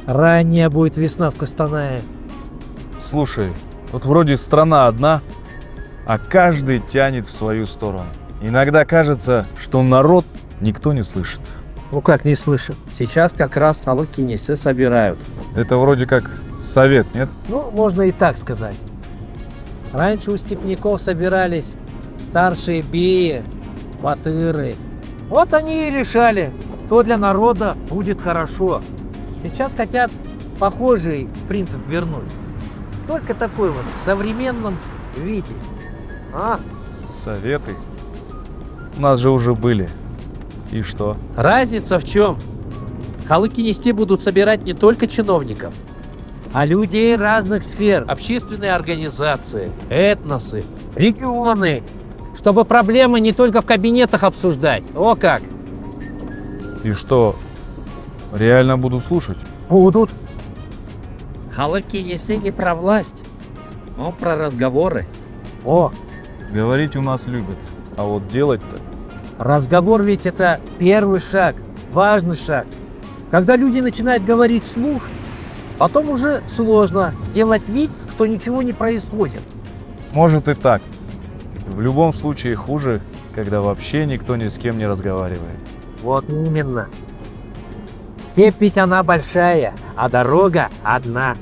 Ранняя будет весна в Костанае. Слушай, вот вроде страна одна, а каждый тянет в свою сторону. Иногда кажется, что народ никто не слышит. Ну как не слышит? Сейчас как раз халыкинесы собирают. Это вроде как совет, нет? Ну, можно и так сказать. Раньше у степняков собирались старшие беи, батыры. Вот они и решали, что для народа будет хорошо. Сейчас хотят похожий принцип вернуть. Только такой вот в современном виде. А? Советы. У нас же уже были. И что? Разница в чем? Халыкинести будут собирать не только чиновников, а людей разных сфер, общественные организации, этносы, регионы, чтобы проблемы не только в кабинетах обсуждать. О как! И что? Реально буду слушать? Будут. Халыкинесы не про власть, но про разговоры. О, Говорить у нас любят, а вот делать-то... разговор ведь это первый шаг, важный шаг. Когда люди начинают говорить вслух, потом уже сложно делать вид, что ничего не происходит. Может и так. В любом случае хуже, когда вообще никто ни с кем не разговаривает. Вот именно. Степь ведь она большая, а дорога одна.